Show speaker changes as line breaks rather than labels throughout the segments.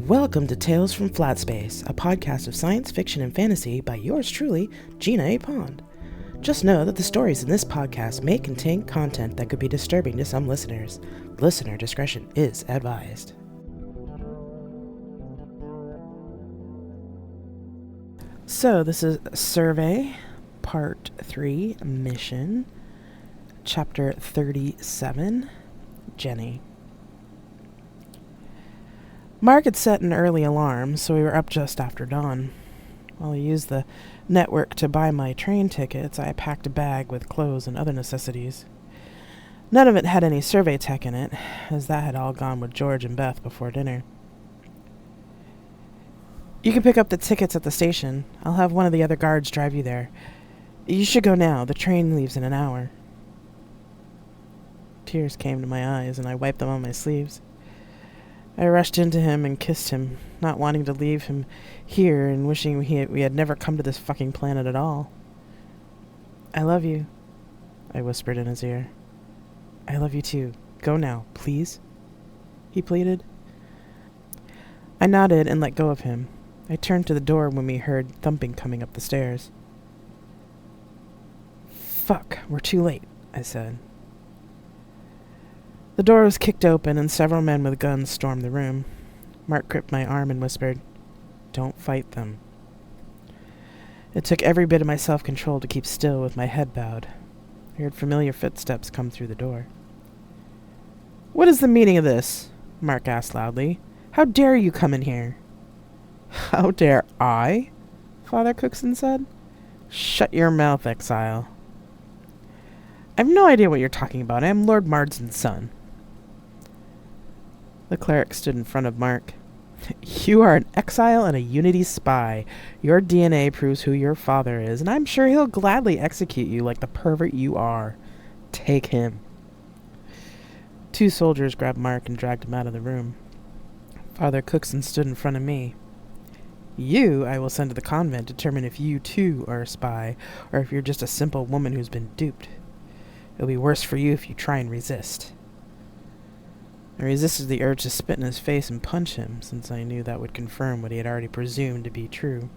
Welcome to Tales from Flat Space, a podcast of science fiction and fantasy by yours truly, Gina A. Pond. Just know that the stories in this podcast may contain content that could be disturbing to some listeners. Listener discretion is advised. So, this is Survey, Part 3, Mission, Chapter 37, Jenny. Mark had set an early alarm, so we were up just after dawn. While I used the network to buy my train tickets, I packed a bag with clothes and other necessities. None of it had any survey tech in it, as that had all gone with George and Beth before dinner. You can pick up the tickets at the station. I'll have one of the other guards drive you there. You should go now. The train leaves in an hour. Tears came to my eyes, and I wiped them on my sleeves. I rushed into him and kissed him, not wanting to leave him here and wishing we had never come to this fucking planet at all. "I love you," I whispered in his ear. "I love you too. Go now, please," he pleaded. I nodded and let go of him. I turned to the door when we heard thumping coming up the stairs. "Fuck, we're too late," I said. The door was kicked open and several men with guns stormed the room. Mark gripped my arm and whispered, "Don't fight them." It took every bit of my self-control to keep still with my head bowed. I heard familiar footsteps come through the door. "What is the meaning of this?" Mark asked loudly. "How dare you come in here?" "How dare I?" Father Cookson said. "Shut your mouth, exile." "I have no idea what you're talking about. I am Lord Marsden's son." The cleric stood in front of Mark. "You are an exile and a Unity spy. Your DNA proves who your father is, and I'm sure he'll gladly execute you like the pervert you are. Take him." Two soldiers grabbed Mark and dragged him out of the room. Father Cookson stood in front of me. "You I will send to the convent to determine if you too are a spy, or if you're just a simple woman who's been duped. It'll be worse for you if you try and resist." I resisted the urge to spit in his face and punch him, since I knew that would confirm what he had already presumed to be true.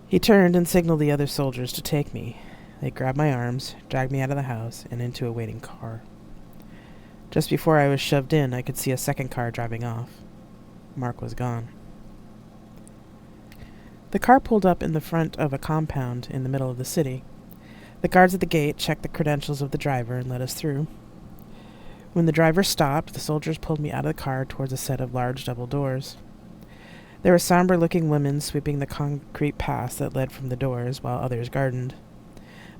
He turned and signaled the other soldiers to take me. They grabbed my arms, dragged me out of the house, and into a waiting car. Just before I was shoved in, I could see a second car driving off. Mark was gone. The car pulled up in the front of a compound in the middle of the city. The guards at the gate checked the credentials of the driver and let us through. When the driver stopped, the soldiers pulled me out of the car towards a set of large double doors. There were somber-looking women sweeping the concrete paths that led from the doors, while others gardened.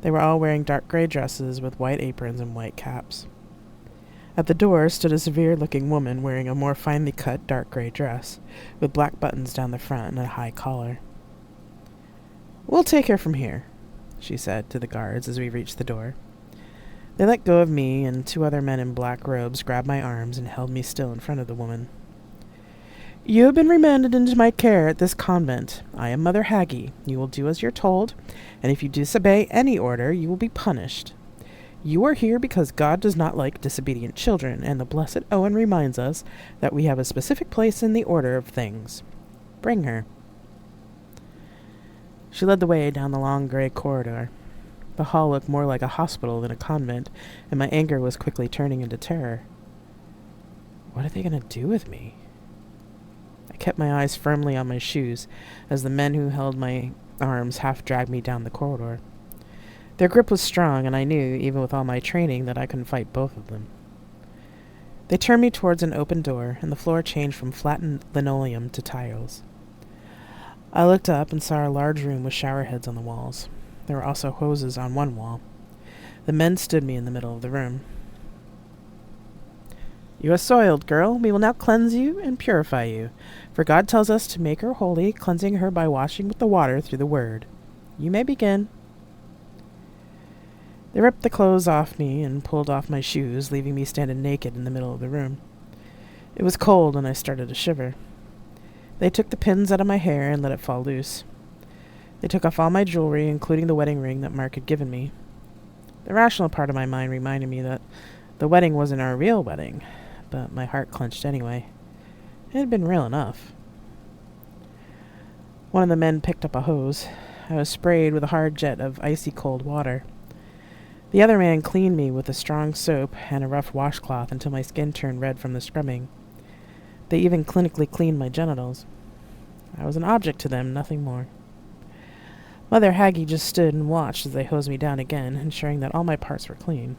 They were all wearing dark gray dresses with white aprons and white caps. At the door stood a severe-looking woman wearing a more finely cut dark gray dress, with black buttons down the front and a high collar. "We'll take her from here," she said to the guards as we reached the door. They let go of me, and two other men in black robes grabbed my arms and held me still in front of the woman. "You have been remanded into my care at this convent. I am Mother Haggie. You will do as you're told, and if you disobey any order, you will be punished. You are here because God does not like disobedient children, and the Blessed Owen reminds us that we have a specific place in the order of things. Bring her." She led the way down the long gray corridor. The hall looked more like a hospital than a convent, and my anger was quickly turning into terror. What are they going to do with me? I kept my eyes firmly on my shoes as the men who held my arms half dragged me down the corridor. Their grip was strong, and I knew, even with all my training, that I couldn't fight both of them. They turned me towards an open door, and the floor changed from flattened linoleum to tiles. I looked up and saw a large room with shower heads on the walls. There were also hoses on one wall. The men stood me in the middle of the room. "You are soiled, girl. We will now cleanse you and purify you, for God tells us to make her holy, cleansing her by washing with the water through the word. You may begin." They ripped the clothes off me and pulled off my shoes, leaving me standing naked in the middle of the room. It was cold, and I started to shiver. They took the pins out of my hair and let it fall loose. They took off all my jewelry, including the wedding ring that Mark had given me. The rational part of my mind reminded me that the wedding wasn't our real wedding, but my heart clenched anyway. It had been real enough. One of the men picked up a hose. I was sprayed with a hard jet of icy cold water. The other man cleaned me with a strong soap and a rough washcloth until my skin turned red from the scrubbing. They even clinically cleaned my genitals. I was an object to them, nothing more. Mother Haggy just stood and watched as they hosed me down again, ensuring that all my parts were clean.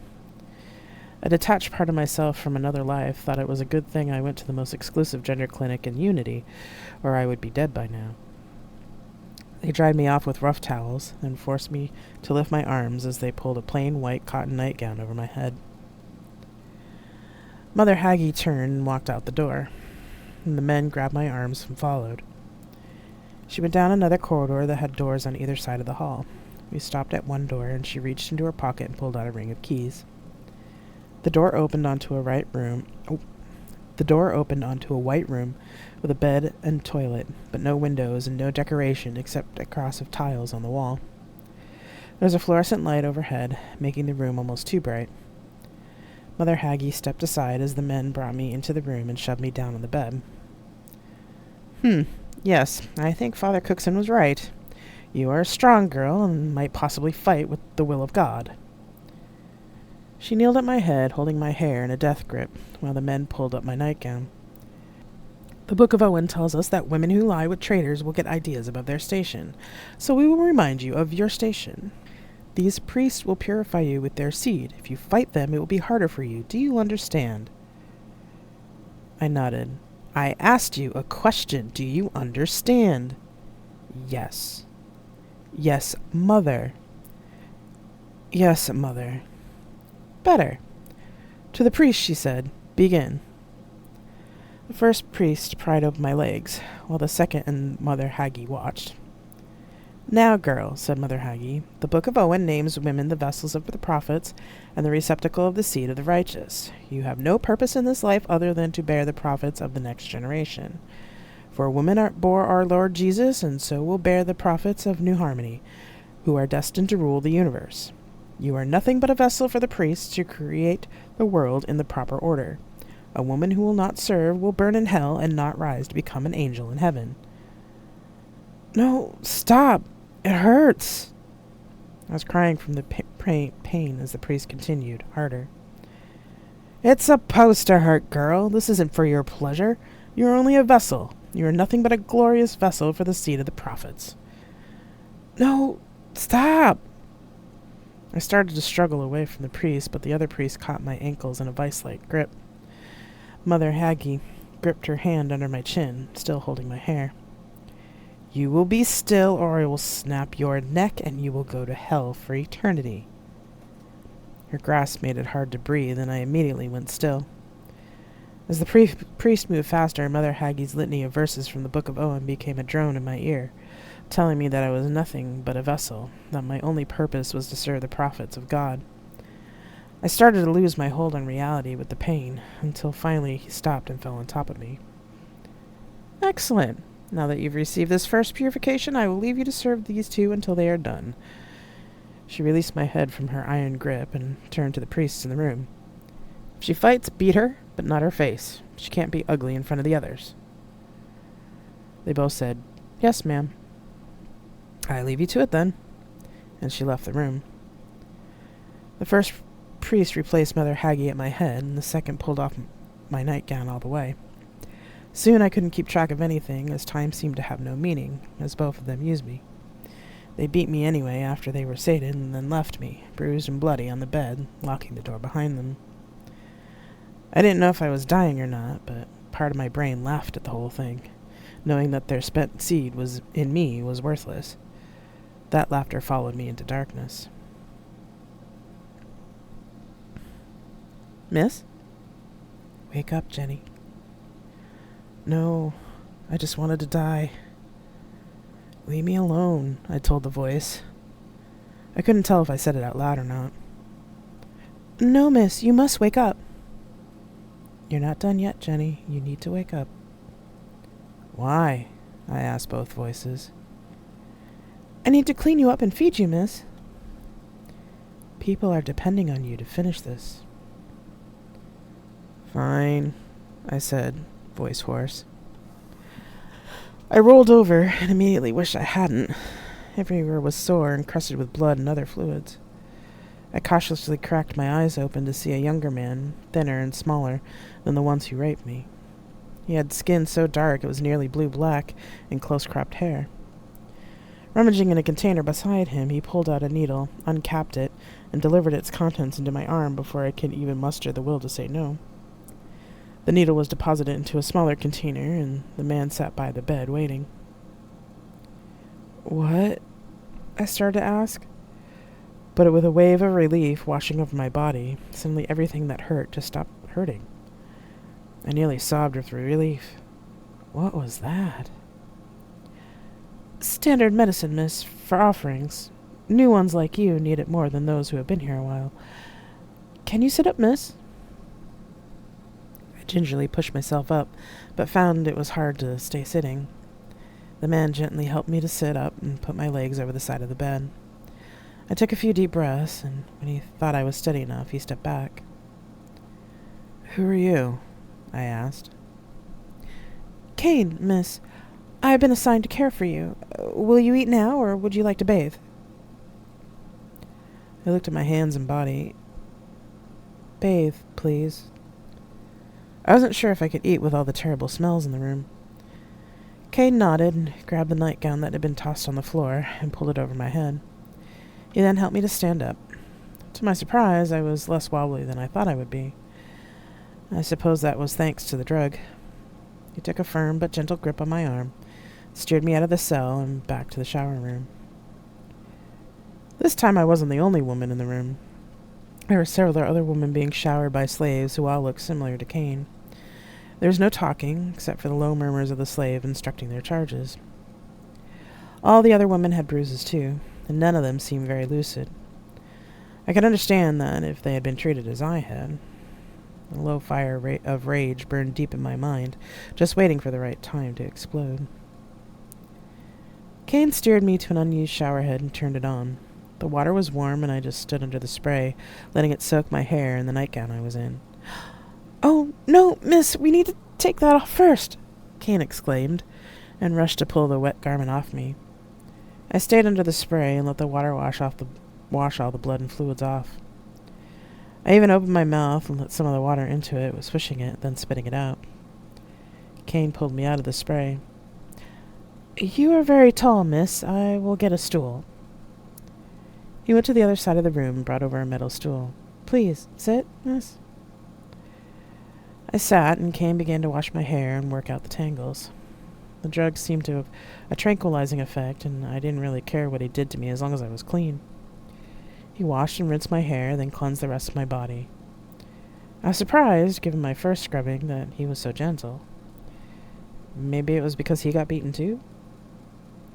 A detached part of myself from another life thought it was a good thing I went to the most exclusive gender clinic in Unity, or I would be dead by now. They dried me off with rough towels, and forced me to lift my arms as they pulled a plain white cotton nightgown over my head. Mother Haggy turned and walked out the door, and the men grabbed my arms and followed. She went down another corridor that had doors on either side of the hall. We stopped at one door, and she reached into her pocket and pulled out a ring of keys. The door opened onto a white room with a bed and toilet, but no windows and no decoration except a cross of tiles on the wall. There was a fluorescent light overhead, making the room almost too bright. Mother Haggy stepped aside as the men brought me into the room and shoved me down on the bed. Yes, I think Father Cookson was right. You are a strong girl and might possibly fight with the will of God. She kneeled at my head, holding my hair in a death grip, while the men pulled up my nightgown. The Book of Owen tells us that women who lie with traitors will get ideas above their station, so we will remind you of your station. These priests will purify you with their seed. If you fight them, it will be harder for you. Do you understand? I nodded. I asked you a question. Do you understand? Yes. Yes, Mother. Yes, Mother. Better. To the priest, she said. Begin. The first priest pried open my legs, while the second and Mother Haggy watched. Now, girl, said Mother Haggy, the Book of Owen names women the vessels of the prophets and the receptacle of the seed of the righteous. You have no purpose in this life other than to bear the prophets of the next generation. For women bore our Lord Jesus, and so will bear the prophets of New Harmony, who are destined to rule the universe. You are nothing but a vessel for the priests to create the world in the proper order. A woman who will not serve will burn in hell and not rise to become an angel in heaven. No, stop. It hurts. I was crying from the pain as the priest continued, harder. It's supposed to hurt, girl. This isn't for your pleasure. You are only a vessel. You are nothing but a glorious vessel for the seed of the prophets. No, stop. I started to struggle away from the priest, but the other priest caught my ankles in a vice-like grip. Mother Haggy gripped her hand under my chin, still holding my hair. You will be still, or I will snap your neck, and you will go to hell for eternity. Her grasp made it hard to breathe, and I immediately went still. As the priest moved faster, Mother Haggy's litany of verses from the Book of Owen became a drone in my ear, telling me that I was nothing but a vessel, that my only purpose was to serve the prophets of God. I started to lose my hold on reality with the pain, until finally he stopped and fell on top of me. Excellent. Now that you've received this first purification, I will leave you to serve these two until they are done. She released my head from her iron grip and turned to the priests in the room. If she fights, beat her, but not her face. She can't be ugly in front of the others. They both said, Yes, ma'am. I leave you to it, then. And she left the room. The first priest replaced Mother Haggy at my head, and the second pulled off my nightgown all the way. Soon I couldn't keep track of anything, as time seemed to have no meaning, as both of them used me. They beat me anyway after they were sated, and then left me, bruised and bloody, on the bed, locking the door behind them. I didn't know if I was dying or not, but part of my brain laughed at the whole thing, knowing that their spent seed in me was worthless. That laughter followed me into darkness. Miss? Wake up, Jenny. No, I just wanted to die. Leave me alone, I told the voice. I couldn't tell if I said it out loud or not. No, miss, you must wake up. You're not done yet, Jenny. You need to wake up. Why? I asked both voices. I need to clean you up and feed you, miss. People are depending on you to finish this. Fine, I said, voice hoarse. I rolled over and immediately wished I hadn't. Everywhere was sore and crusted with blood and other fluids. I cautiously cracked my eyes open to see a younger man, thinner and smaller than the ones who raped me. He had skin so dark it was nearly blue-black and close-cropped hair. Rummaging in a container beside him, he pulled out a needle, uncapped it, and delivered its contents into my arm before I could even muster the will to say no. The needle was deposited into a smaller container, and the man sat by the bed, waiting. "What?" I started to ask. But with a wave of relief washing over my body, suddenly everything that hurt just stopped hurting. I nearly sobbed with relief. What was that? "Standard medicine, miss, for offerings. New ones like you need it more than those who have been here a while. Can you sit up, miss?" I gingerly pushed myself up, but found it was hard to stay sitting. The man gently helped me to sit up and put my legs over the side of the bed. I took a few deep breaths, and when he thought I was steady enough, he stepped back. "Who are you?" I asked. "Kane, miss. I have been assigned to care for you. Will you eat now, or would you like to bathe?" I looked at my hands and body. "Bathe, please." I wasn't sure if I could eat with all the terrible smells in the room. Kane nodded and grabbed the nightgown that had been tossed on the floor and pulled it over my head. He then helped me to stand up. To my surprise, I was less wobbly than I thought I would be. I suppose that was thanks to the drug. He took a firm but gentle grip on my arm, steered me out of the cell and back to the shower room. This time I wasn't the only woman in the room. There were several other women being showered by slaves who all looked similar to Kane. There was no talking, except for the low murmurs of the slave instructing their charges. All the other women had bruises too, and none of them seemed very lucid. I could understand that if they had been treated as I had. A low fire of rage burned deep in my mind, just waiting for the right time to explode. Kane steered me to an unused showerhead and turned it on. The water was warm, and I just stood under the spray, letting it soak my hair and the nightgown I was in. "Oh, no, miss, we need to take that off first," Kane exclaimed, and rushed to pull the wet garment off me. I stayed under the spray and let the water wash all the blood and fluids off. I even opened my mouth and let some of the water into it, swishing it, then spitting it out. Kane pulled me out of the spray. "You are very tall, miss. I will get a stool." He went to the other side of the room and brought over a metal stool. "Please, sit, miss." I sat, and Kane began to wash my hair and work out the tangles. The drug seemed to have a tranquilizing effect, and I didn't really care what he did to me as long as I was clean. He washed and rinsed my hair, then cleansed the rest of my body. I was surprised, given my first scrubbing, that he was so gentle. Maybe it was because he got beaten too?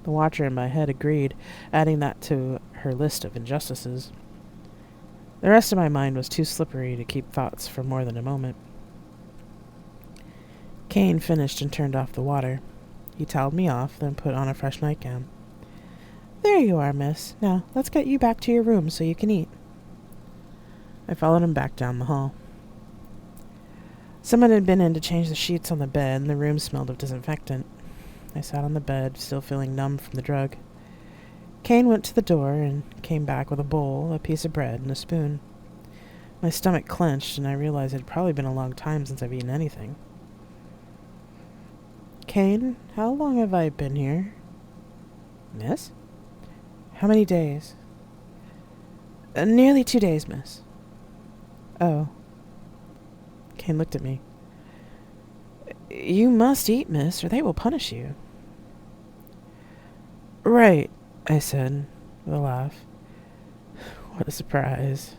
The watcher in my head agreed, adding that to her list of injustices. The rest of my mind was too slippery to keep thoughts for more than a moment. Kane finished and turned off the water. He toweled me off, then put on a fresh nightgown. "There you are, miss. Now, let's get you back to your room so you can eat." I followed him back down the hall. Someone had been in to change the sheets on the bed, and the room smelled of disinfectant. I sat on the bed, still feeling numb from the drug. Kane went to the door and came back with a bowl, a piece of bread, and a spoon. My stomach clenched, and I realized it had probably been a long time since I've eaten anything. "Kane, how long have I been here?" "Miss? How many days?" Nearly 2 days, miss." "Oh." Kane looked at me. "You must eat, miss, or they will punish you." "Right," I said, with a laugh. What a surprise.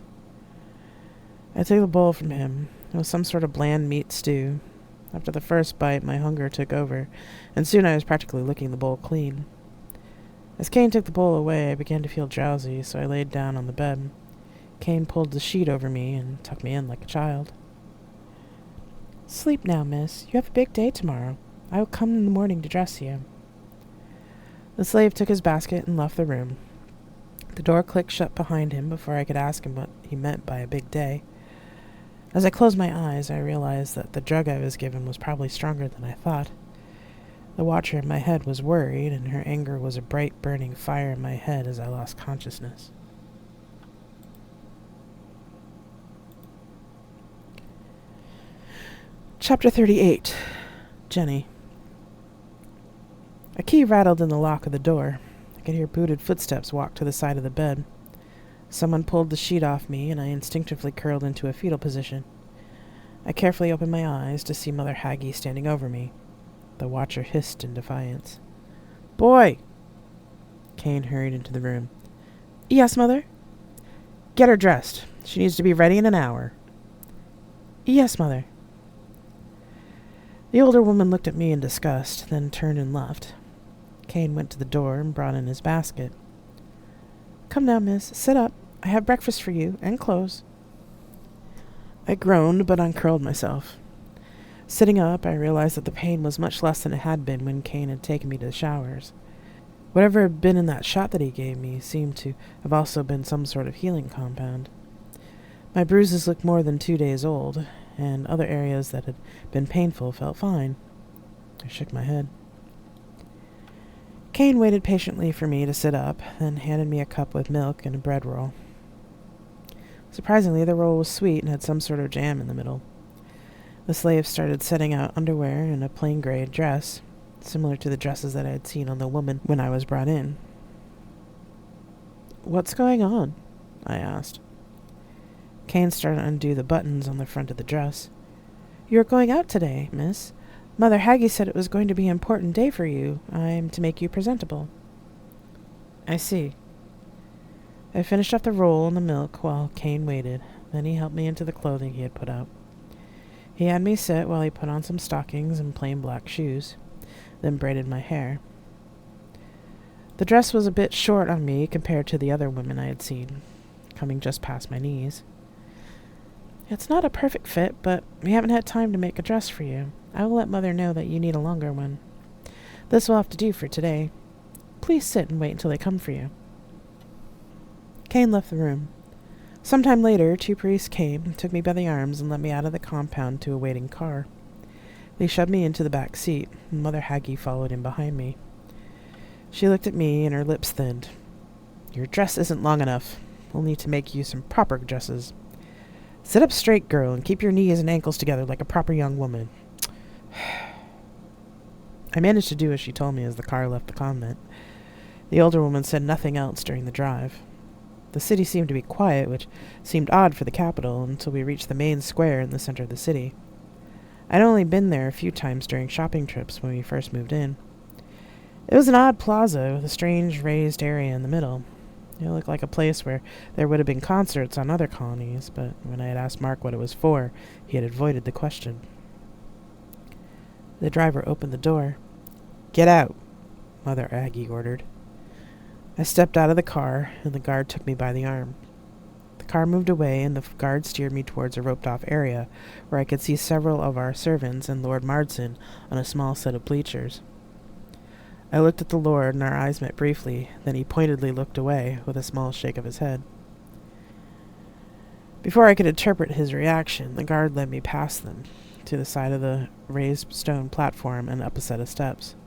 I took the bowl from him. It was some sort of bland meat stew. After the first bite, my hunger took over, and soon I was practically licking the bowl clean. As Kane took the bowl away, I began to feel drowsy, so I laid down on the bed. Kane pulled the sheet over me and tucked me in like a child. "Sleep now, miss. You have a big day tomorrow. I will come in the morning to dress you." The slave took his basket and left the room. The door clicked shut behind him before I could ask him what he meant by a big day. As I closed my eyes, I realized that the drug I was given was probably stronger than I thought. The watcher in my head was worried, and her anger was a bright burning fire in my head as I lost consciousness. Chapter 38. Jenny. A key rattled in the lock of the door. I could hear booted footsteps walk to the side of the bed. Someone pulled the sheet off me, and I instinctively curled into a fetal position. I carefully opened my eyes to see Mother Haggie standing over me. The watcher hissed in defiance. "Boy!" Kane hurried into the room. "Yes, Mother?" "Get her dressed. She needs to be ready in an hour." "Yes, Mother." The older woman looked at me in disgust, then turned and left. Kane went to the door and brought in his basket. "Come now, miss. Sit up. I have breakfast for you, and clothes." I groaned, but uncurled myself. Sitting up, I realized that the pain was much less than it had been when Kane had taken me to the showers. Whatever had been in that shot that he gave me seemed to have also been some sort of healing compound. My bruises looked more than 2 days old, and other areas that had been painful felt fine. I shook my head. Kane waited patiently for me to sit up, then handed me a cup with milk and a bread roll. Surprisingly, the roll was sweet and had some sort of jam in the middle. The slave started setting out underwear and a plain gray dress, similar to the dresses that I had seen on the woman when I was brought in. "What's going on?" I asked. Kane started to undo the buttons on the front of the dress. "You're going out today, miss. Mother Haggie said it was going to be an important day for you. I'm to make you presentable." "I see." I finished off the roll and the milk while Kane waited. Then he helped me into the clothing he had put out. He had me sit while he put on some stockings and plain black shoes, then braided my hair. The dress was a bit short on me compared to the other women I had seen, coming just past my knees. "It's not a perfect fit, but we haven't had time to make a dress for you. I will let Mother know that you need a longer one. This will have to do for today. Please sit and wait until they come for you." Kane left the room. Sometime later, 2 priests came, took me by the arms, and led me out of the compound to a waiting car. They shoved me into the back seat, and Mother Haggie followed in behind me. She looked at me, and her lips thinned. "Your dress isn't long enough. We'll need to make you some proper dresses. Sit up straight, girl, and keep your knees and ankles together like a proper young woman." I managed to do as she told me as the car left the convent. The older woman said nothing else during the drive. The city seemed to be quiet, which seemed odd for the capital, until we reached the main square in the center of the city. I'd only been there a few times during shopping trips when we first moved in. It was an odd plaza with a strange raised area in the middle. It looked like a place where there would have been concerts on other colonies, but when I had asked Mark what it was for, he had avoided the question. The driver opened the door. "Get out," Mother Haggie ordered. I stepped out of the car, and the guard took me by the arm. The car moved away, and the guard steered me towards a roped-off area, where I could see several of our servants and Lord Marsden on a small set of bleachers. I looked at the Lord, and our eyes met briefly. Then he pointedly looked away, with a small shake of his head. Before I could interpret his reaction, the guard led me past them, to the side of the raised stone platform and up a set of steps.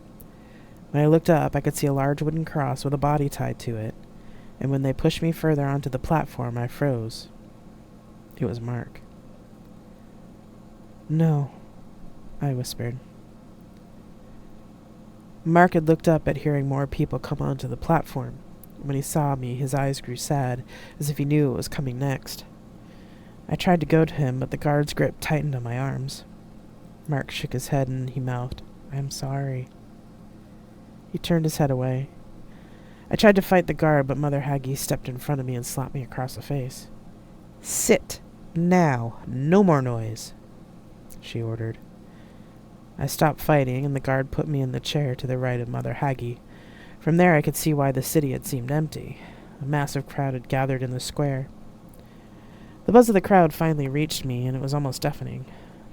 When I looked up, I could see a large wooden cross with a body tied to it, and when they pushed me further onto the platform, I froze. It was Mark. "No," I whispered. Mark had looked up at hearing more people come onto the platform. When he saw me, his eyes grew sad, as if he knew what was coming next. I tried to go to him, but the guard's grip tightened on my arms. Mark shook his head, and he mouthed, "I'm sorry." He turned his head away. I tried to fight the guard, but Mother Haggie stepped in front of me and slapped me across the face. "Sit! Now! No more noise!" she ordered. I stopped fighting, and the guard put me in the chair to the right of Mother Haggie. From there I could see why the city had seemed empty. A massive crowd had gathered in the square. The buzz of the crowd finally reached me, and it was almost deafening.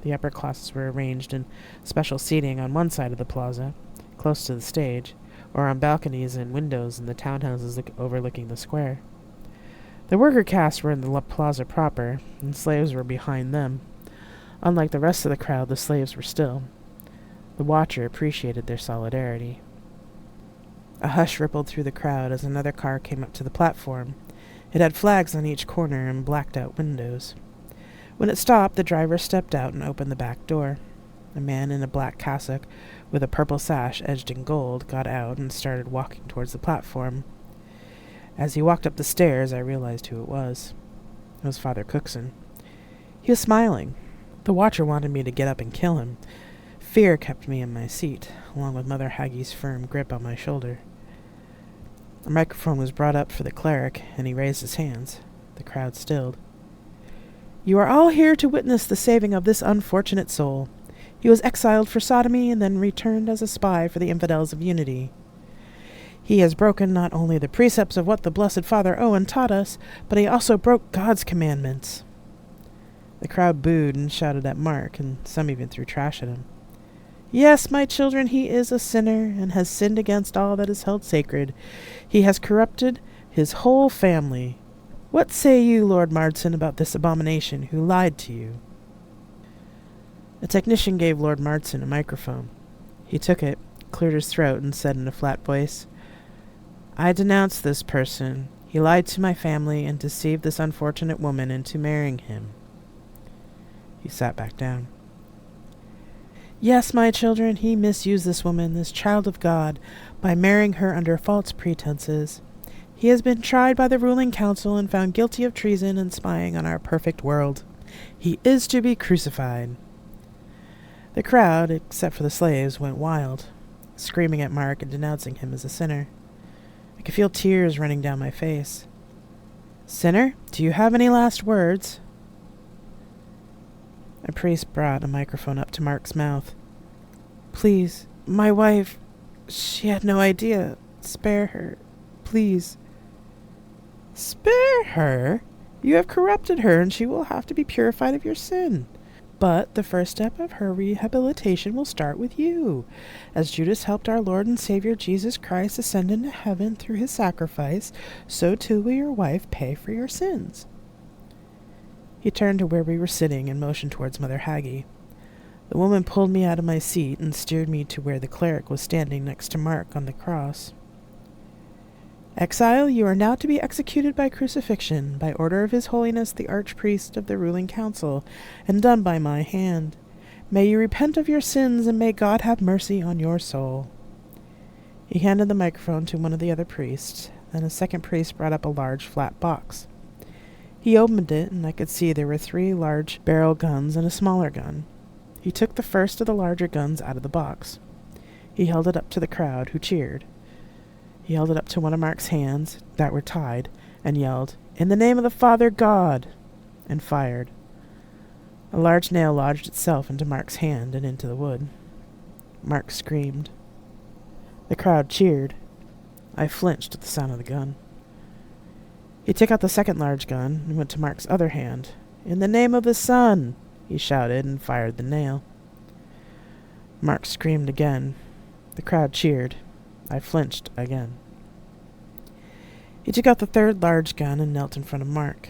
The upper classes were arranged in special seating on one side of the plaza, close to the stage, or on balconies and windows in the townhouses overlooking the square. The worker caste were in the plaza proper, and slaves were behind them. Unlike the rest of the crowd, the slaves were still. The watcher appreciated their solidarity. A hush rippled through the crowd as another car came up to the platform. It had flags on each corner and blacked-out windows. When it stopped, the driver stepped out and opened the back door. A man in a black cassock with a purple sash edged in gold got out and started walking towards the platform. As he walked up the stairs, I realized who it was. It was Father Cookson. He was smiling. The watcher wanted me to get up and kill him. Fear kept me in my seat, along with Mother Haggie's firm grip on my shoulder. A microphone was brought up for the cleric, and he raised his hands. The crowd stilled. "You are all here to witness the saving of this unfortunate soul. He was exiled for sodomy and then returned as a spy for the infidels of Unity. He has broken not only the precepts of what the Blessed Father Owen taught us, but he also broke God's commandments." The crowd booed and shouted at Mark, and some even threw trash at him. "Yes, my children, he is a sinner, and has sinned against all that is held sacred. He has corrupted his whole family. What say you, Lord Marsden, about this abomination who lied to you?" A technician gave Lord Marsden a microphone. He took it, cleared his throat, and said in a flat voice, "I denounce this person. He lied to my family and deceived this unfortunate woman into marrying him." He sat back down. "Yes, my children, he misused this woman, this child of God, by marrying her under false pretenses. He has been tried by the ruling council and found guilty of treason and spying on our perfect world. He is to be crucified." The crowd, except for the slaves, went wild, screaming at Mark and denouncing him as a sinner. I could feel tears running down my face. "Sinner, do you have any last words?" A priest brought a microphone up to Mark's mouth. "Please, my wife, she had no idea. Spare her, please." "Spare her? You have corrupted her, and she will have to be purified of your sin. But the first step of her rehabilitation will start with you. As Judas helped our Lord and Savior Jesus Christ ascend into heaven through his sacrifice, so too will your wife pay for your sins." He turned to where we were sitting and motioned towards Mother Haggie. The woman pulled me out of my seat and steered me to where the cleric was standing next to Mark on the cross. "Exile, you are now to be executed by crucifixion, by order of His Holiness the Archpriest of the ruling council, and done by my hand. May you repent of your sins, and may God have mercy on your soul." He handed the microphone to one of the other priests, then a second priest brought up a large flat box. He opened it, and I could see there were 3 large barrel guns and a smaller gun. He took the first of the larger guns out of the box. He held it up to the crowd, who cheered. He held it up to one of Mark's hands that were tied, and yelled, "In the name of the Father God!" and fired. A large nail lodged itself into Mark's hand and into the wood. Mark screamed. The crowd cheered. I flinched at the sound of the gun. He took out the second large gun and went to Mark's other hand. "In the name of the Son!" he shouted, and fired the nail. Mark screamed again. The crowd cheered. I flinched again. He took out the third large gun and knelt in front of Mark.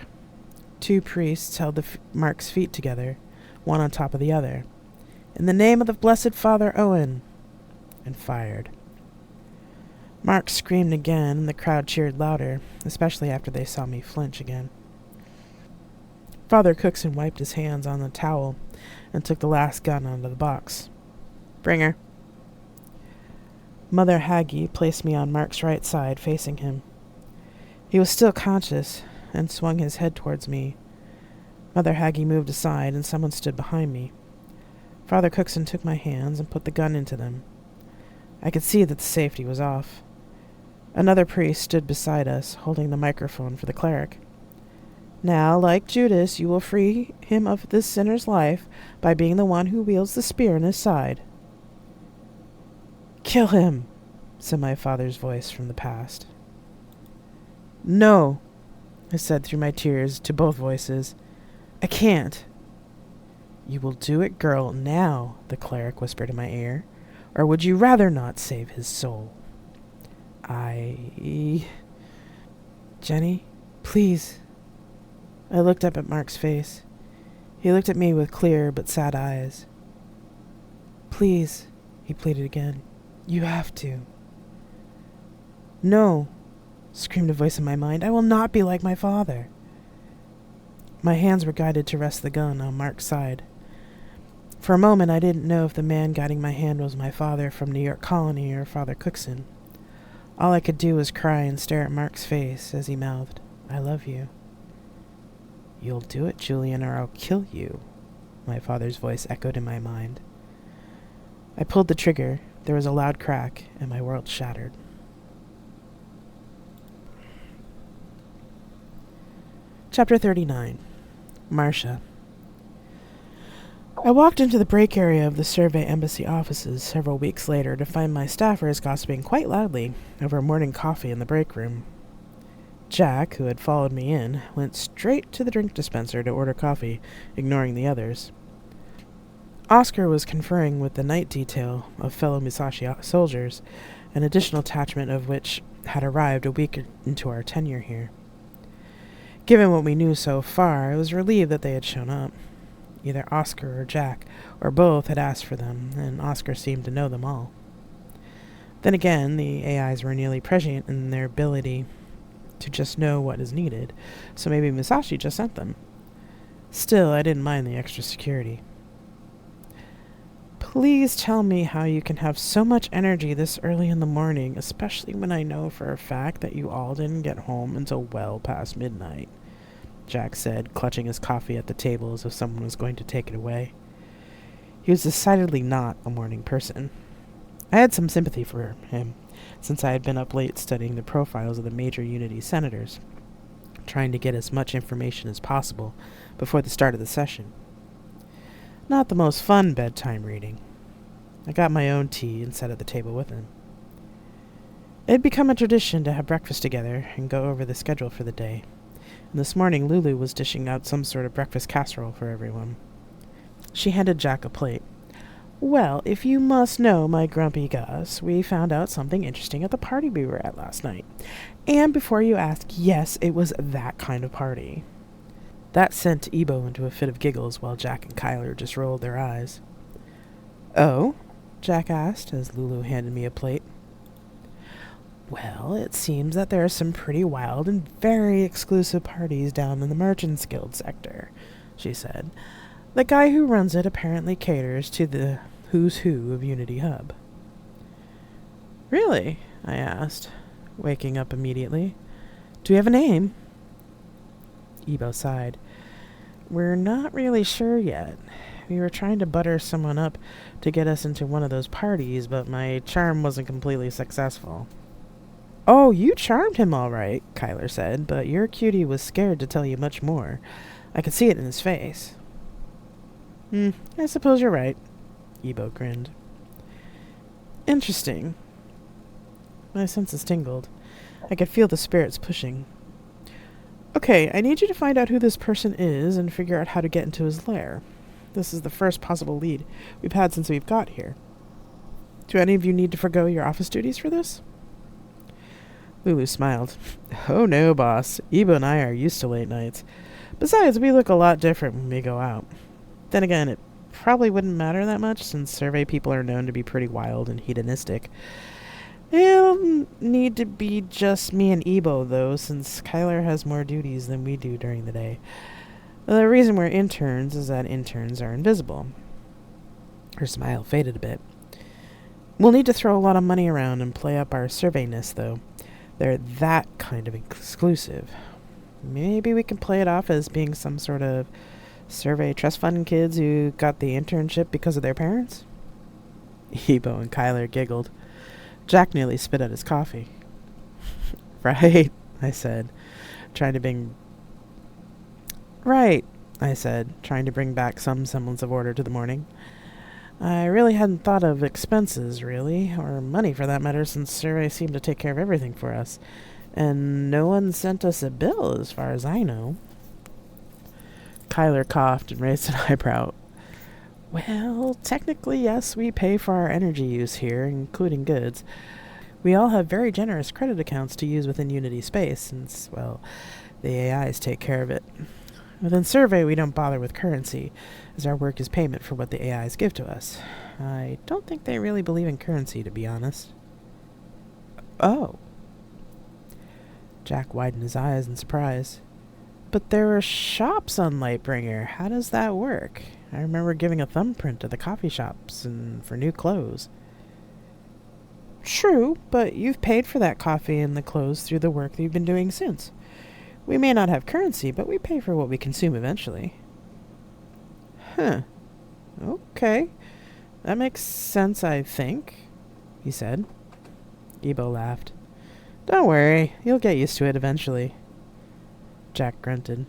2 priests held Mark's feet together, one on top of the other. "In the name of the Blessed Father Owen!" and fired. Mark screamed again, and the crowd cheered louder, especially after they saw me flinch again. Father Cookson wiped his hands on the towel and took the last gun out of the box. "Bring her." Mother Haggie placed me on Mark's right side, facing him. He was still conscious and swung his head towards me. Mother Haggie moved aside, and someone stood behind me. Father Cookson took my hands and put the gun into them. I could see that the safety was off. Another priest stood beside us, holding the microphone for the cleric. "Now, like Judas, you will free him of this sinner's life by being the one who wields the spear in his side." "Kill him," said my father's voice from the past. "No," I said through my tears to both voices. "I can't." "You will do it, girl, now," the cleric whispered in my ear. "Or would you rather not save his soul?" "Jenny, please." I looked up at Mark's face. He looked at me with clear but sad eyes. "Please," he pleaded again. You have to. No, screamed a voice in my mind. I will not be like my father. My hands were guided to rest the gun on Mark's side. For a moment, I didn't know if the man guiding my hand was my father from New York Colony or Father Cookson. All I could do was cry and stare at Mark's face as he mouthed, I love you. You'll do it, Julian, or I'll kill you, my father's voice echoed in my mind. I pulled the trigger. There was a loud crack, and my world shattered. Chapter 39. Marcia. I walked into the break area of the Survey Embassy offices several weeks later to find my staffers gossiping quite loudly over morning coffee in the break room. Jack, who had followed me in, went straight to the drink dispenser to order coffee, ignoring the others. Oscar was conferring with the night detail of fellow Musashi soldiers, an additional detachment of which had arrived a week into our tenure here. Given what we knew so far, I was relieved that they had shown up. Either Oscar or Jack, or both, had asked for them, and Oscar seemed to know them all. Then again, the AIs were nearly prescient in their ability to just know what is needed, so maybe Musashi just sent them. Still, I didn't mind the extra security. Please tell me how you can have so much energy this early in the morning, especially when I know for a fact that you all didn't get home until well past midnight, Jack said, clutching his coffee at the table as if someone was going to take it away. He was decidedly not a morning person. I had some sympathy for him, since I had been up late studying the profiles of the major Unity senators, trying to get as much information as possible before the start of the session. Not the most fun bedtime reading. I got my own tea and sat at the table with him. It had become a tradition to have breakfast together and go over the schedule for the day, and this morning Lulu was dishing out some sort of breakfast casserole for everyone. She handed Jack a plate. Well, if you must know, my grumpy Gus, we found out something interesting at the party we were at last night. And before you ask, yes, it was that kind of party. That sent Ebo into a fit of giggles while Jack and Kyler just rolled their eyes. Oh? Jack asked as Lulu handed me a plate. Well, it seems that there are some pretty wild and very exclusive parties down in the Merchants Guild sector, she said. The guy who runs it apparently caters to the who's who of Unity Hub. Really? I asked, waking up immediately. Do you have a name? Ebo sighed. We're not really sure yet. We were trying to butter someone up to get us into one of those parties, but my charm wasn't completely successful. Oh, you charmed him all right, Kyler said, but your cutie was scared to tell you much more. I could see it in his face. I suppose you're right, Ebo grinned. Interesting. My senses tingled. I could feel the spirits pushing. Okay, I need you to find out who this person is and figure out how to get into his lair. This is the first possible lead we've had since we've got here. Do any of you need to forgo your office duties for this? Lulu smiled. Oh no, boss. Ebo and I are used to late nights. Besides, we look a lot different when we go out. Then again, it probably wouldn't matter that much since survey people are known to be pretty wild and hedonistic. It'll need to be just me and Ebo, though, since Kyler has more duties than we do during the day. The reason we're interns is that interns are invisible. Her smile faded a bit. We'll need to throw a lot of money around and play up our surveyness, though. They're that kind of exclusive. Maybe we can play it off as being some sort of survey trust fund kids who got the internship because of their parents? Ebo and Kyler giggled. Jack nearly spit out his coffee. Right, I said, trying to bring back some semblance of order to the morning. I really hadn't thought of expenses, really, or money for that matter, since Survey seemed to take care of everything for us. And no one sent us a bill, as far as I know. Kyler coughed and raised an eyebrow. Well, technically, yes, we pay for our energy use here, including goods. We all have very generous credit accounts to use within Unity space, since, well, the AIs take care of it. Within Survey, we don't bother with currency, as our work is payment for what the AIs give to us. I don't think they really believe in currency, to be honest. Oh. Jack widened his eyes in surprise. But there are shops on Lightbringer. How does that work? I remember giving a thumbprint to the coffee shops and for new clothes. True, but you've paid for that coffee and the clothes through the work that you've been doing since. We may not have currency, but we pay for what we consume eventually. Huh. Okay. That makes sense, I think, he said. Ebo laughed. Don't worry, you'll get used to it eventually. Jack grunted.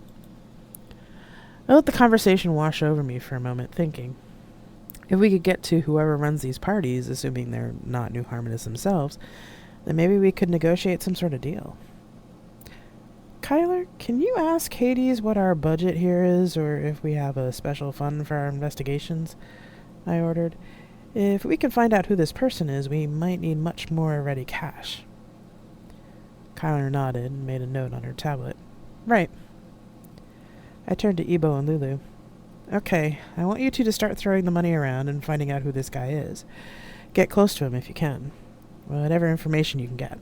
I let the conversation wash over me for a moment, thinking. If we could get to whoever runs these parties, assuming they're not New Harmonists themselves, then maybe we could negotiate some sort of deal. Kyler, can you ask Hades what our budget here is, or if we have a special fund for our investigations? I ordered. If we can find out who this person is, we might need much more ready cash. Kyler nodded and made a note on her tablet. Right. I turned to Ebo and Lulu. Okay, I want you two to start throwing the money around and finding out who this guy is. Get close to him if you can. Whatever information you can get.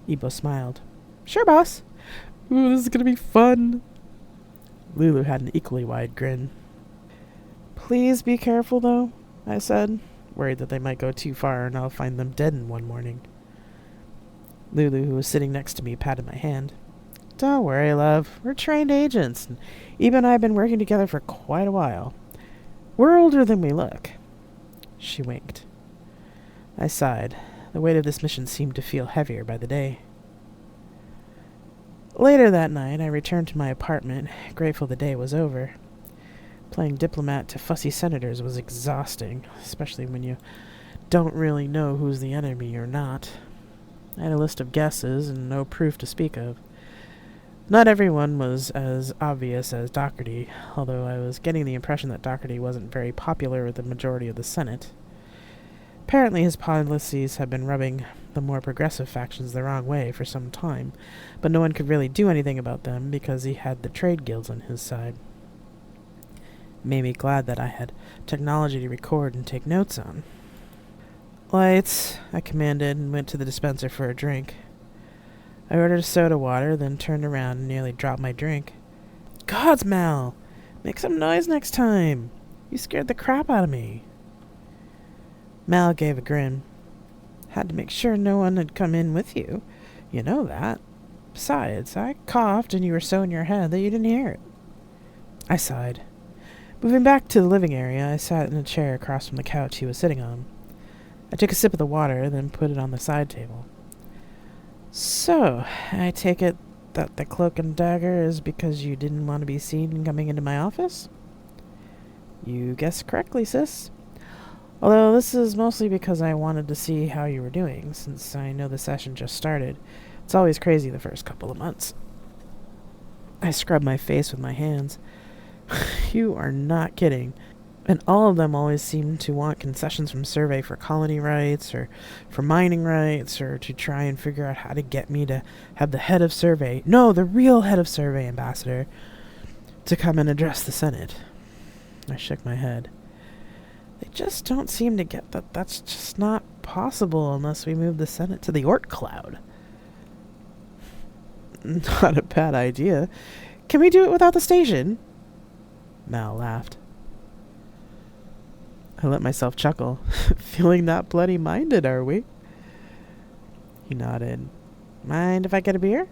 Ebo smiled. Sure, boss. Ooh, this is gonna be fun. Lulu had an equally wide grin. Please be careful, though, I said, worried that they might go too far and I'll find them dead in one morning. Lulu, who was sitting next to me, patted my hand. Don't worry, love. We're trained agents, and Eva and I have been working together for quite a while. We're older than we look. She winked. I sighed. The weight of this mission seemed to feel heavier by the day. Later that night, I returned to my apartment, grateful the day was over. Playing diplomat to fussy senators was exhausting, especially when you don't really know who's the enemy or not. I had a list of guesses and no proof to speak of. Not everyone was as obvious as Doherty, although I was getting the impression that Doherty wasn't very popular with the majority of the Senate. Apparently his policies had been rubbing the more progressive factions the wrong way for some time, but no one could really do anything about them because he had the trade guilds on his side. It made me glad that I had technology to record and take notes on. Lights, I commanded, and went to the dispenser for a drink. I ordered a soda water, then turned around and nearly dropped my drink. Gods, Mal! Make some noise next time! You scared the crap out of me. Mal gave a grin. Had to make sure no one had come in with you. You know that. Besides, I coughed and you were so in your head that you didn't hear it. I sighed. Moving back to the living area, I sat in a chair across from the couch he was sitting on. I took a sip of the water, then put it on the side table. So, I take it that the cloak and dagger is because you didn't want to be seen coming into my office? You guessed correctly, sis. Although this is mostly because I wanted to see how you were doing, since I know the session just started. It's always crazy the first couple of months. I scrubbed my face with my hands. You are not kidding. And all of them always seem to want concessions from Survey for colony rights, or for mining rights, or to try and figure out how to get me to have the head of Survey, no, the real head of Survey ambassador, to come and address the Senate. I shook my head. They just don't seem to get that that's just not possible unless we move the Senate to the Oort Cloud. Not a bad idea. Can we do it without the station? Mal laughed. I let myself chuckle. Feeling that bloody minded, are we? He nodded. Mind if I get a beer?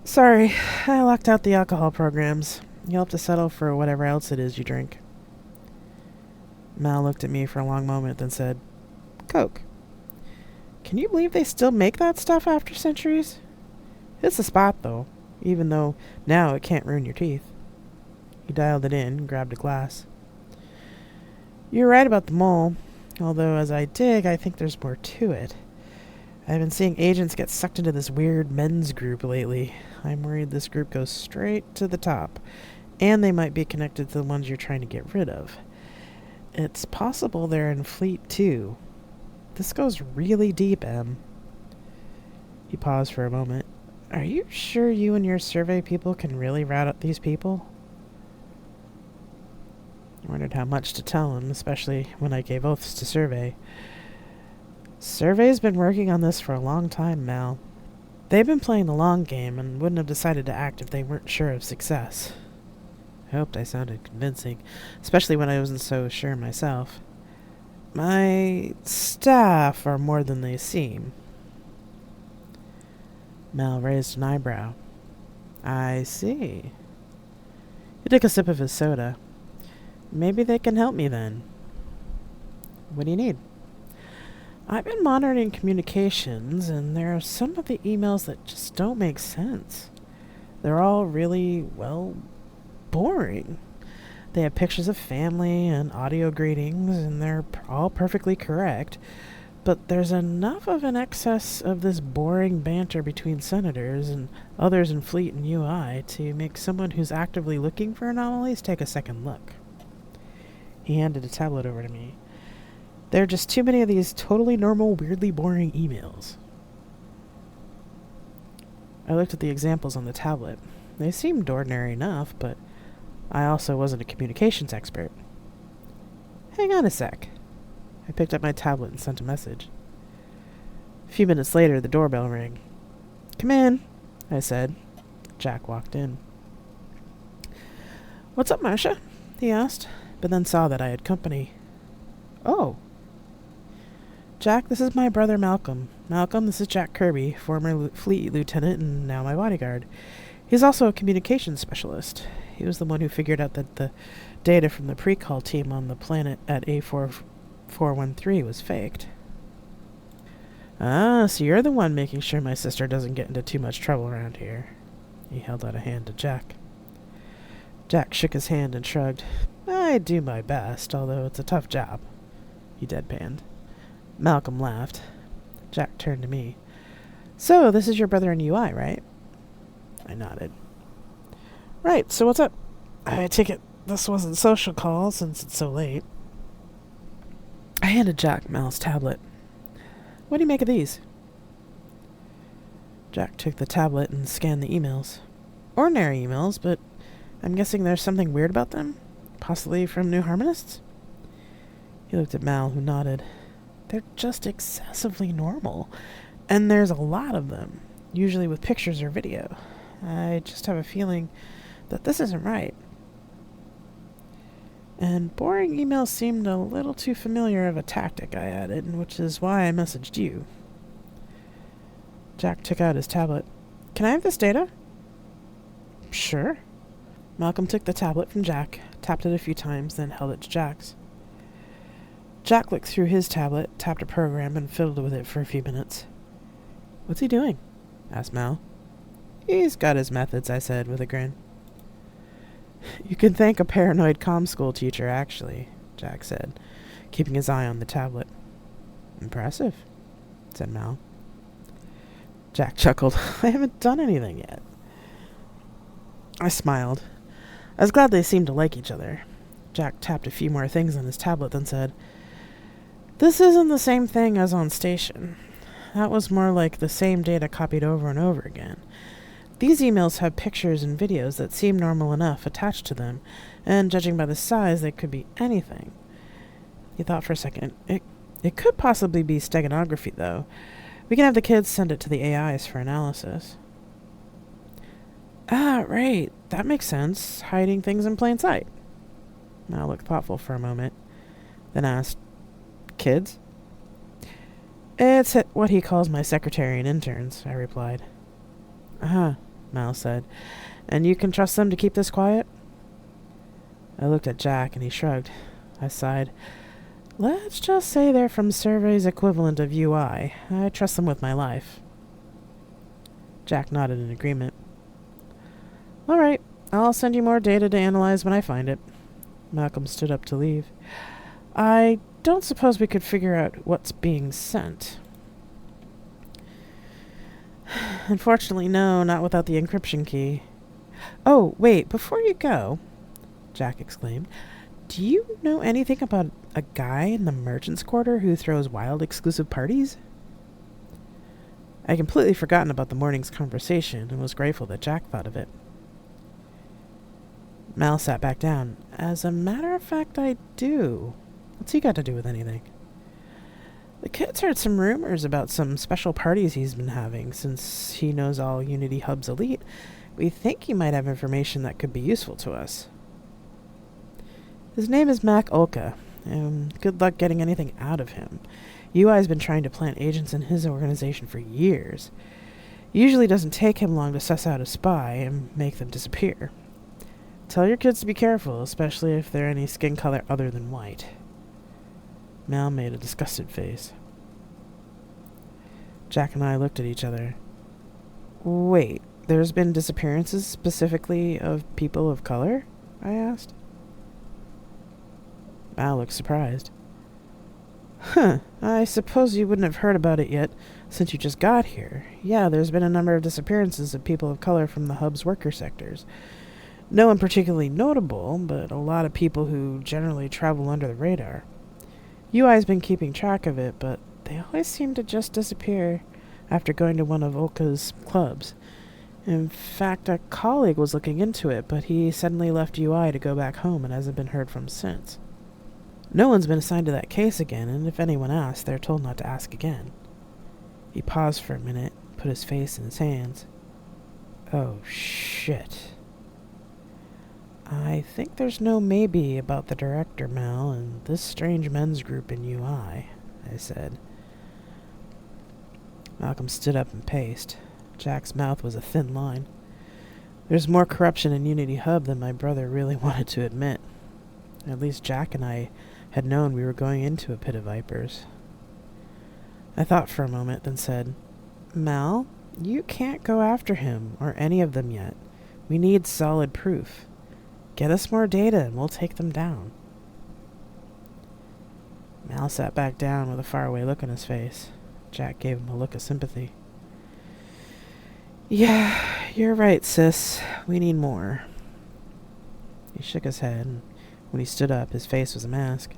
Sorry, I locked out the alcohol programs. You'll have to settle for whatever else it is you drink. Mal looked at me for a long moment, then said, Coke. Can you believe they still make that stuff after centuries? It's the spot, though, even though now it can't ruin your teeth. He dialed it in and grabbed a glass. You're right about the mole, although as I dig, I think there's more to it. I've been seeing agents get sucked into this weird men's group lately. I'm worried this group goes straight to the top, and they might be connected to the ones you're trying to get rid of. It's possible they're in Fleet, too. This goes really deep, Em. He paused for a moment. Are you sure you and your survey people can really route out these people? I wondered how much to tell him, especially when I gave oaths to Survey. Survey's been working on this for a long time, Mal. They've been playing the long game and wouldn't have decided to act if they weren't sure of success. I hoped I sounded convincing, especially when I wasn't so sure myself. My staff are more than they seem. Mal raised an eyebrow. I see. He took a sip of his soda. Maybe they can help me then. What do you need? I've been monitoring communications, and there are some of the emails that just don't make sense. They're all really, well, boring. They have pictures of family and audio greetings, and they're all perfectly correct. But there's enough of an excess of this boring banter between senators and others in Fleet and UI to make someone who's actively looking for anomalies take a second look. He handed a tablet over to me. There are just too many of these totally normal, weirdly boring emails. I looked at the examples on the tablet. They seemed ordinary enough, but I also wasn't a communications expert. Hang on a sec. I picked up my tablet and sent a message. A few minutes later, the doorbell rang. Come in, I said. Jack walked in. What's up, Marcia? He asked, but then saw that I had company. Oh. Jack, this is my brother Malcolm. Malcolm, this is Jack Kirby, former fleet lieutenant and now my bodyguard. He's also a communications specialist. He was the one who figured out that the data from the pre-call team on the planet at A4413 was faked. Ah, so you're the one making sure my sister doesn't get into too much trouble around here. He held out a hand to Jack. Jack shook his hand and shrugged. I do my best, although it's a tough job. He deadpanned. Malcolm laughed. Jack turned to me. So, this is your brother in UI, right? I nodded. Right, so what's up? I take it this wasn't social call since it's so late. I handed Jack Mal's tablet. What do you make of these? Jack took the tablet and scanned the emails. Ordinary emails, but I'm guessing there's something weird about them? Possibly from New Harmonists? He looked at Mal, who nodded. They're just excessively normal, and there's a lot of them, usually with pictures or video. I just have a feeling that this isn't right. And boring emails seemed a little too familiar of a tactic, I added, which is why I messaged you. Jack took out his tablet. Can I have this data? Sure. Malcolm took the tablet from Jack, tapped it a few times, then held it to Jack's. Jack looked through his tablet, tapped a program, and fiddled with it for a few minutes. What's he doing? Asked Mal. He's got his methods, I said, with a grin. You can thank a paranoid comm school teacher, actually, Jack said, keeping his eye on the tablet. Impressive, said Mal. Jack chuckled. I haven't done anything yet. I smiled. I was glad they seemed to like each other. Jack tapped a few more things on his tablet, then said, This isn't the same thing as on station. That was more like the same data copied over and over again. These emails have pictures and videos that seem normal enough attached to them, and judging by the size, they could be anything. He thought for a second. It could possibly be steganography, though. We can have the kids send it to the AIs for analysis. Ah, right. That makes sense. Hiding things in plain sight. Mal looked thoughtful for a moment, then asked, Kids? It's what he calls my secretary and interns, I replied. Uh-huh, Mal said. And you can trust them to keep this quiet? I looked at Jack and he shrugged. I sighed. Let's just say they're from Survey's equivalent of UI. I trust them with my life. Jack nodded in agreement. All right, I'll send you more data to analyze when I find it. Malcolm stood up to leave. I don't suppose we could figure out what's being sent. Unfortunately, no, not without the encryption key. Oh, wait, before you go, Jack exclaimed, do you know anything about a guy in the merchant's quarter who throws wild exclusive parties? I had completely forgotten about the morning's conversation and was grateful that Jack thought of it. Mal sat back down. As a matter of fact, I do. What's he got to do with anything? The kid's heard some rumors about some special parties he's been having. Since he knows all Unity Hub's elite, we think he might have information that could be useful to us. His name is Mac Olka, and good luck getting anything out of him. UI's been trying to plant agents in his organization for years. Usually doesn't take him long to suss out a spy and make them disappear. Tell your kids to be careful, especially if they're any skin color other than white. Mal made a disgusted face. Jack and I looked at each other. Wait, there's been disappearances specifically of people of color? I asked. Mal looked surprised. Huh, I suppose you wouldn't have heard about it yet, since you just got here. Yeah, there's been a number of disappearances of people of color from the hub's worker sectors. No one particularly notable, but a lot of people who generally travel under the radar. UI's been keeping track of it, but they always seem to just disappear after going to one of Olka's clubs. In fact, a colleague was looking into it, but he suddenly left UI to go back home and hasn't been heard from since. No one's been assigned to that case again, and if anyone asks, they're told not to ask again. He paused for a minute, put his face in his hands. Oh, shit. I think there's no maybe about the director, Mal, and this strange men's group in UI, I said. Malcolm stood up and paced. Jack's mouth was a thin line. There's more corruption in Unity Hub than my brother really wanted to admit. At least Jack and I had known we were going into a pit of vipers. I thought for a moment, then said, Mal, you can't go after him or any of them yet. We need solid proof. Get us more data and we'll take them down. Mal sat back down with a faraway look on his face. Jack gave him a look of sympathy. Yeah, you're right, sis. We need more. He shook his head, and when he stood up, his face was a mask.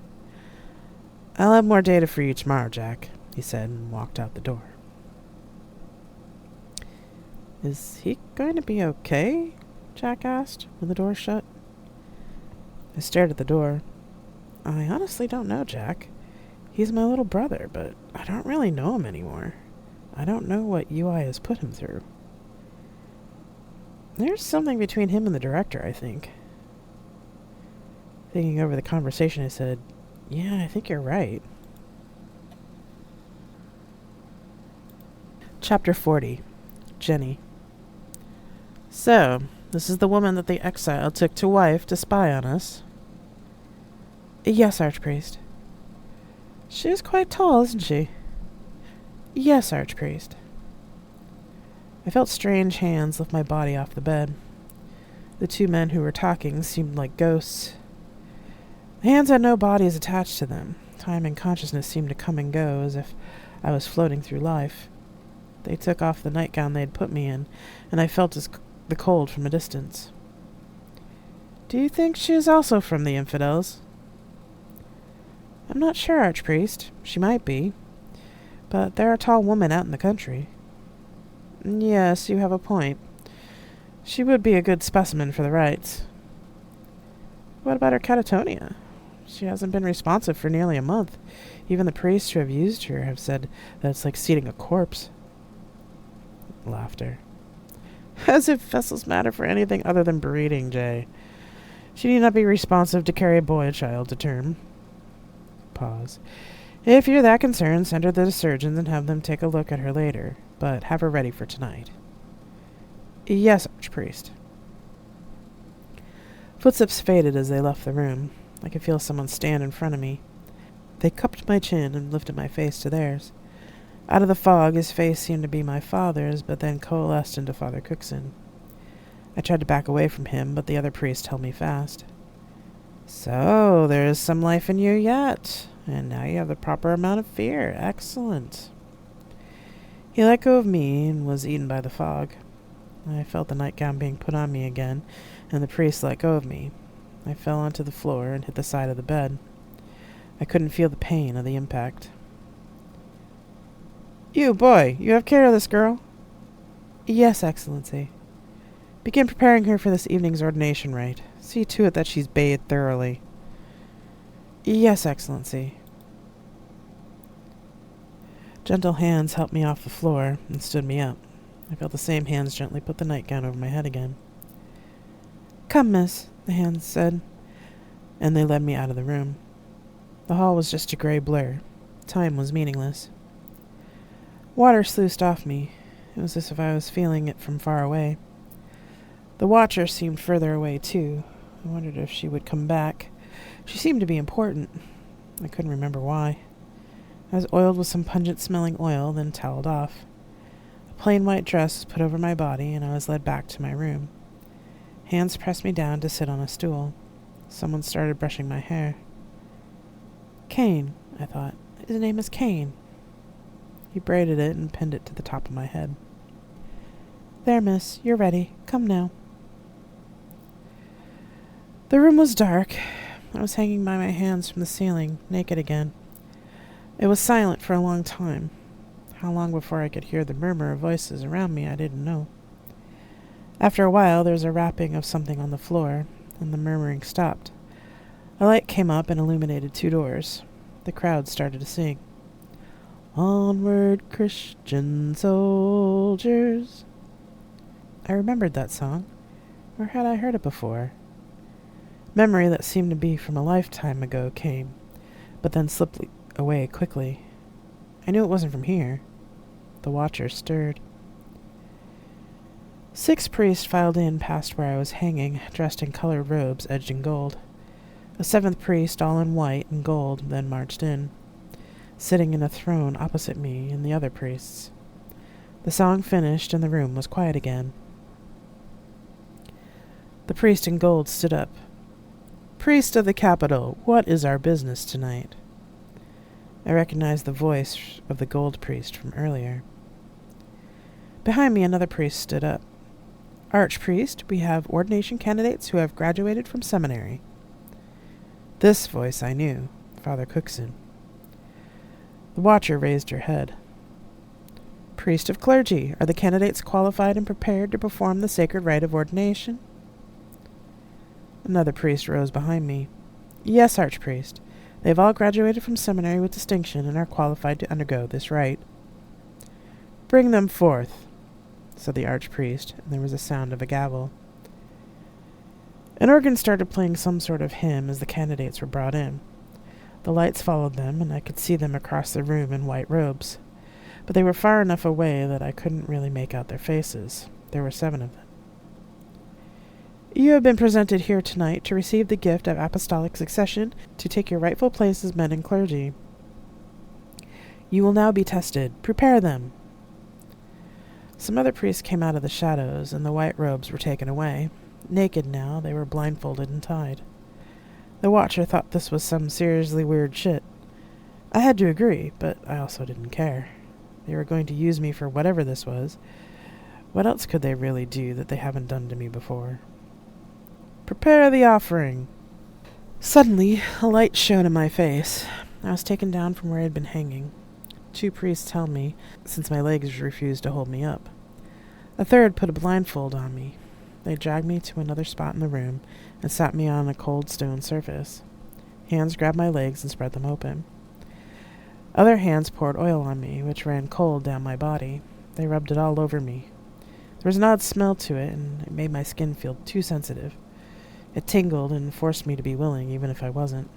I'll have more data for you tomorrow, Jack, he said, and walked out the door. Is he going to be okay? Jack asked, when the door shut. I stared at the door. I honestly don't know, Jack. He's my little brother, but I don't really know him anymore. I don't know what UI has put him through. There's something between him and the director, I think. Thinking over the conversation, I said, yeah, I think you're right. Chapter 40. Jenny. So, this is the woman that the exile took to wife to spy on us? Yes, Archpriest. She is quite tall, isn't she? Yes, Archpriest. I felt strange hands lift my body off the bed. The two men who were talking seemed like ghosts. The hands had no bodies attached to them. Time and consciousness seemed to come and go as if I was floating through life. They took off the nightgown they had put me in, and I felt the cold from a distance. Do you think she is also from the Infidels? I'm not sure, Archpriest. She might be. But they're a tall woman out in the country. Yes, you have a point. She would be a good specimen for the rites. What about her catatonia? She hasn't been responsive for nearly a month. Even the priests who have used her have said that it's like seating a corpse. Laughter. As if vessels matter for anything other than breeding, Jay. She need not be responsive to carry a boy child to term. Pause. If you're that concerned, send her to the surgeons and have them take a look at her later, but have her ready for tonight. Yes, Archpriest. Footsteps faded as they left the room. I could feel someone stand in front of me. They cupped my chin and lifted my face to theirs. Out of the fog, his face seemed to be my father's, but then coalesced into Father Cookson. I tried to back away from him, but the other priest held me fast. So, there is some life in you yet, and now you have the proper amount of fear. Excellent. He let go of me and was eaten by the fog. I felt the nightgown being put on me again, and the priest let go of me. I fell onto the floor and hit the side of the bed. I couldn't feel the pain of the impact. You, boy, you have care of this girl? Yes, Excellency. Begin preparing her for this evening's ordination rite. See to it that she's bathed thoroughly. Yes, Excellency. Gentle hands helped me off the floor and stood me up. I felt the same hands gently put the nightgown over my head again. Come, miss, the hands said, and they led me out of the room. The hall was just a gray blur. Time was meaningless. Water sluiced off me. It was as if I was feeling it from far away. The watcher seemed further away, too. I wondered if she would come back. She seemed to be important. I couldn't remember why. I was oiled with some pungent-smelling oil, then toweled off. A plain white dress was put over my body, and I was led back to my room. Hands pressed me down to sit on a stool. Someone started brushing my hair. Kane, I thought. His name is Kane. He braided it and pinned it to the top of my head. There, miss, you're ready. Come now. The room was dark. I was hanging by my hands from the ceiling, naked again. It was silent for a long time. How long before I could hear the murmur of voices around me, I didn't know. After a while, there was a rapping of something on the floor, and the murmuring stopped. A light came up and illuminated 2 doors. The crowd started to sing. Onward, Christian soldiers. I remembered that song. Where had I heard it before? Memory that seemed to be from a lifetime ago came, but then slipped away quickly. I knew it wasn't from here. The watcher stirred. 6 priests filed in past where I was hanging, dressed in colored robes edged in gold. A 7th priest, all in white and gold, then marched in, sitting in a throne opposite me and the other priests. The song finished, and the room was quiet again. The priest in gold stood up. Priest of the capital, what is our business tonight? I recognized the voice of the gold priest from earlier. Behind me, another priest stood up. Archpriest, we have ordination candidates who have graduated from seminary. This voice I knew, Father Cookson. The watcher raised her head. Priest of clergy, are the candidates qualified and prepared to perform the sacred rite of ordination? Another priest rose behind me. Yes, Archpriest. They have all graduated from seminary with distinction and are qualified to undergo this rite. Bring them forth, said the archpriest, and there was a sound of a gavel. An organ started playing some sort of hymn as the candidates were brought in. The lights followed them, and I could see them across the room in white robes, but they were far enough away that I couldn't really make out their faces. There were 7 of them. You have been presented here tonight to receive the gift of apostolic succession, to take your rightful place as men in clergy. You will now be tested. Prepare them. Some other priests came out of the shadows, and the white robes were taken away. Naked now, they were blindfolded and tied. The watcher thought this was some seriously weird shit. I had to agree, but I also didn't care. They were going to use me for whatever this was. What else could they really do that they haven't done to me before? Prepare the offering. Suddenly, a light shone in my face. I was taken down from where I had been hanging. 2 priests held me, since my legs refused to hold me up. A third put a blindfold on me. They dragged me to another spot in the room and sat me on a cold stone surface. Hands grabbed my legs and spread them open. Other hands poured oil on me, which ran cold down my body. They rubbed it all over me. There was an odd smell to it, and it made my skin feel too sensitive. It tingled and forced me to be willing, even if I wasn't.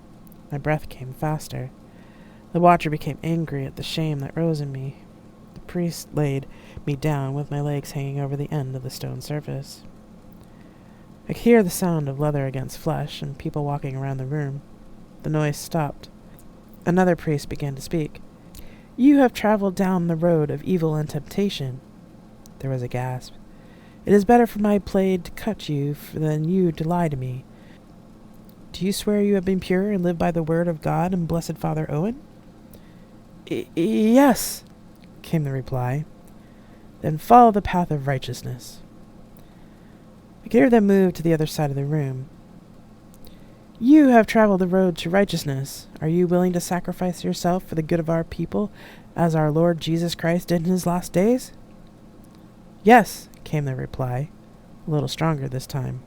My breath came faster. The watcher became angry at the shame that rose in me. The priest laid me down with my legs hanging over the end of the stone surface. I could hear the sound of leather against flesh and people walking around the room. The noise stopped. Another priest began to speak. You have traveled down the road of evil and temptation. There was a gasp. It is better for my blade to cut you than you to lie to me. Do you swear you have been pure and live by the word of God and blessed Father Owen? Yes, came the reply. Then follow the path of righteousness. I could hear them move to the other side of the room. You have traveled the road to righteousness. Are you willing to sacrifice yourself for the good of our people, as our Lord Jesus Christ did in his last days?" "Yes," came the reply, a little stronger this time.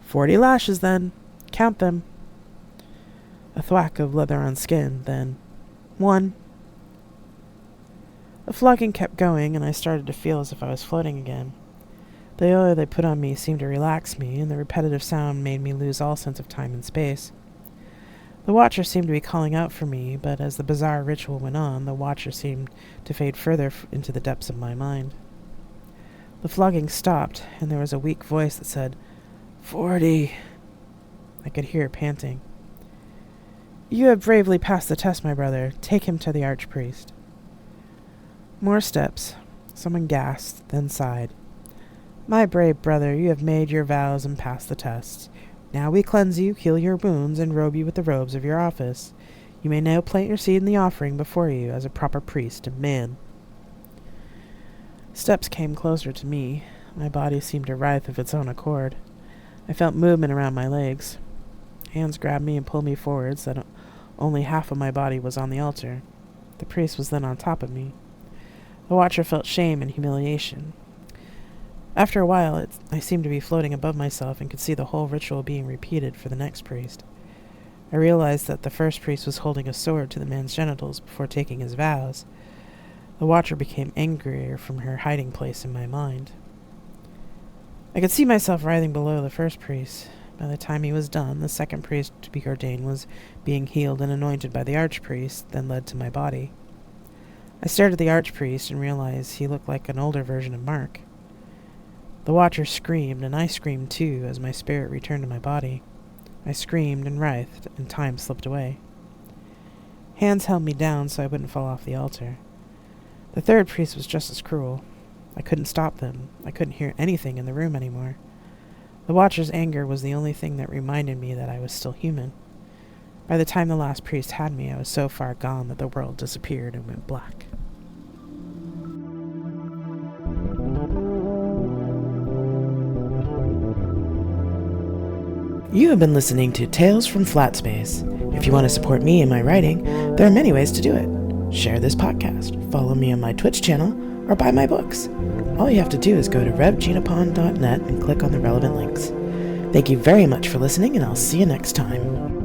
40 lashes, then. Count them." A thwack of leather on skin, then 1. The flogging kept going, and I started to feel as if I was floating again. The oil they put on me seemed to relax me, and the repetitive sound made me lose all sense of time and space. The watcher seemed to be calling out for me, but as the bizarre ritual went on, the watcher seemed to fade further into the depths of my mind. The flogging stopped, and there was a weak voice that said, 40. I could hear it panting. "You have bravely passed the test, my brother. Take him to the archpriest." More steps. Someone gasped, then sighed. "My brave brother, you have made your vows and passed the test. Now we cleanse you, heal your wounds, and robe you with the robes of your office. You may now plant your seed in the offering before you as a proper priest and man." Steps came closer to me. My body seemed to writhe of its own accord. I felt movement around my legs. Hands grabbed me and pulled me forward so that only half of my body was on the altar. The priest was then on top of me. The watcher felt shame and humiliation. After a while, I seemed to be floating above myself and could see the whole ritual being repeated for the next priest. I realized that the first priest was holding a sword to the man's genitals before taking his vows. The watcher became angrier from her hiding place in my mind. I could see myself writhing below the first priest. By the time he was done, the second priest to be ordained was being healed and anointed by the archpriest, then led to my body. I stared at the archpriest and realized he looked like an older version of Mark. The watcher screamed, and I screamed too as my spirit returned to my body. I screamed and writhed, and time slipped away. Hands held me down so I wouldn't fall off the altar. The third priest was just as cruel. I couldn't stop them. I couldn't hear anything in the room anymore. The watcher's anger was the only thing that reminded me that I was still human. By the time the last priest had me, I was so far gone that the world disappeared and went black. You have been listening to Tales from Flat Space. If you want to support me in my writing, there are many ways to do it. Share this podcast, follow me on my Twitch channel, or buy my books. All you have to do is go to revgenapon.net and click on the relevant links. Thank you very much for listening, and I'll see you next time.